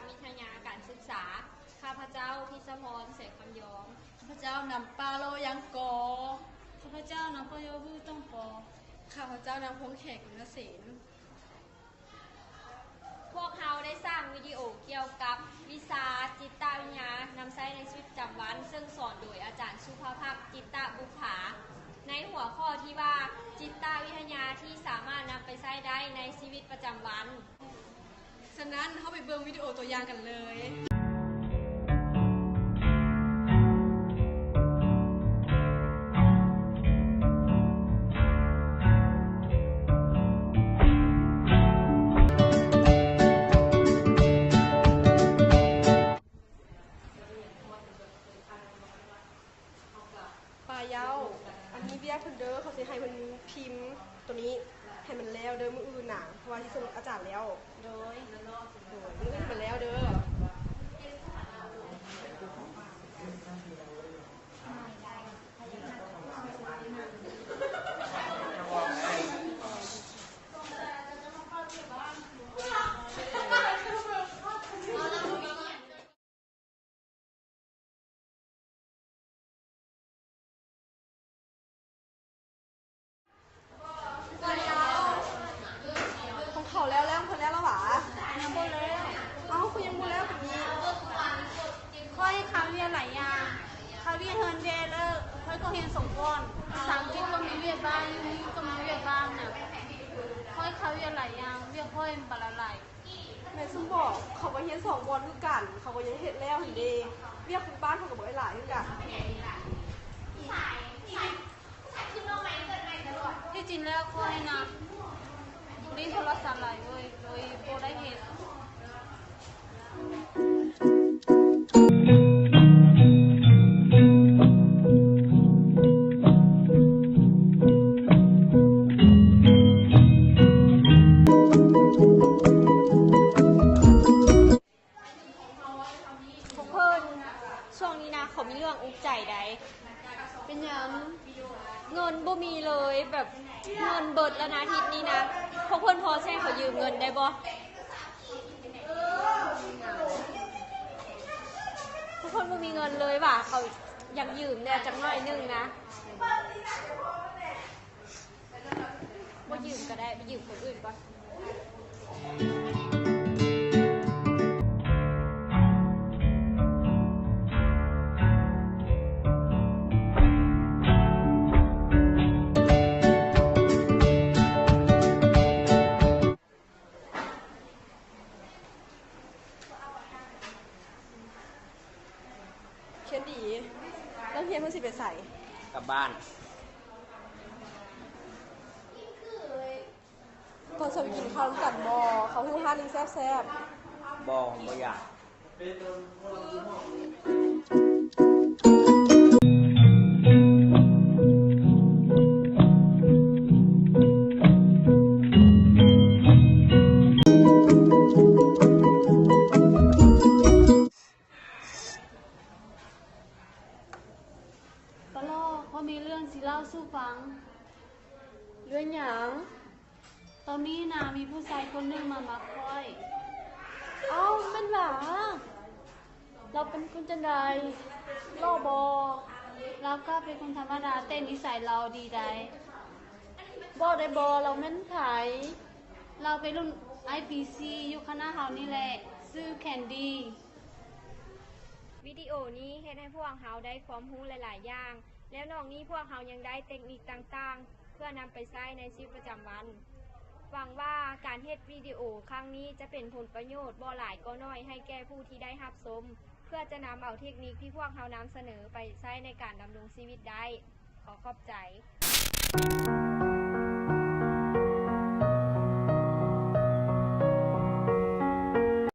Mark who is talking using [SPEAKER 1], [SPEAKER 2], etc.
[SPEAKER 1] วิทยาการศึกษาข้าพเจ้าพิศพรเสกคำยอง
[SPEAKER 2] ข้าพเจ้านำปลาโลยังกอข้าพเจ้านำปลาโยบื้อต้องปอข้าพเจ้านำพงแขกนเสน
[SPEAKER 1] พวกเราได้สร้างวิดีโอเกี่ยวกับวิชาจิตวิทยานำใช้ในชีวิตประจำวันซึ่งสอนโดยอาจารย์สุภาพจิตบุภาในหัวข้อที่ว่าจิตวิทยาที่สามารถนำไปใช้ได้ในชีวิตประจำวัน
[SPEAKER 2] ฉะนั้นเข้าไปเบิ่งวิดีโอตัวอย่างกันเลยปลาเย้าอันนี้เบี้ยเพิ่นเด้อเขาสิให้เพิ่นพิมพ์ตัวนี้ให้มันแล้วเด้อมื้ออื่นน่ะเพราะว่าที่ส่งอาจารย์แล้วโดยมื้ออื่นมันแล้วเด้อของเขาแล้วเพิ่นแล้วหวะยังบ่แล้วเอ้าคือยังบ่แล้วแบบนี้
[SPEAKER 3] ค่อยคำเรียนหลายอย่างคำเรียนเฮิร์นเดย์แล้วค่อยก็เรียนสงก้อนภาษาอังกฤษก็มีเรียนบ้างนี่ก็มีเรียนบ้างเนี่ยค่อยคำเรียนหลายอย่างเรียนค่อยบาละลาย
[SPEAKER 2] แม่ซุ่มบอกเขาก็เฮ็ด2บอลคือกันเขาก็ยังเฮ็ดแล้วหั่นเด้เรียกคุณบ้านเขาก็บ่ได้หลายคือกัน
[SPEAKER 3] ที่จริงแล้วค่อยนะรีโทรศัพท์หลายเลยโดยโบได้เห็น
[SPEAKER 1] ทุกคนช่วงนี้นะเขามีเรื่องอุกใจใด
[SPEAKER 2] เป็นหยัง
[SPEAKER 1] เงินบ่มีเลยแบบเงินเบิดแล้วนะอาทิตย์นี้นะพวกเพื่อนพอแช่เขายืมเงินได้บ่พวกเพื่อนบ่มีเงินเลยว่ะเขาอยากยืมเนี่ยจังหน่อยนึงนะบ่ยืมก็ได้ไปยืมคนอื่นก่อน
[SPEAKER 2] เขียนดีแล้วเฮียนเพิ่นสิไปใส่
[SPEAKER 4] กลับบ้าน
[SPEAKER 2] ก่อนจะไปกินข้าวร่วมกันบ่เขาให้ห้านึงแซ่บๆ
[SPEAKER 4] บองบ่อยาก
[SPEAKER 3] ปะล่อเขามีเรื่องสิเล่าสู้ฟัง
[SPEAKER 2] เรื่องหยัง
[SPEAKER 3] ตอนนี้นะมีผู้ชายคนหนึงมาค่อย
[SPEAKER 2] เอ้าแม่นหว่าเราเป็นคนจังไดล่อบอ
[SPEAKER 3] แล้วก็เป็นคนธรรมดาเต้นนิสัยเราดีได้
[SPEAKER 2] บอได้บอเราแม่นไผ
[SPEAKER 3] เราเป็นรุ่น IPC อยู่คณะเฮานี่แหละชื่อแคนดี้
[SPEAKER 1] วิดีโอนี้เฮ็ดให้พวกเราได้ความรู้หลายๆอย่าง แล้วนอกนี้พวกเรายังได้เทคนิคต่างๆ เพื่อนำไปใช้ในชีวิตประจำวันหวังว่าการเฮ็ดวิดีโอครั้งนี้จะเป็นผลประโยชน์บ่หลายก็น้อยให้แก่ผู้ที่ได้รับชมเพื่อจะนำเอาเทคนิคที่พวกเรานำเสนอไปใช้ในการดำรงชีวิตได้ขอขอบใจ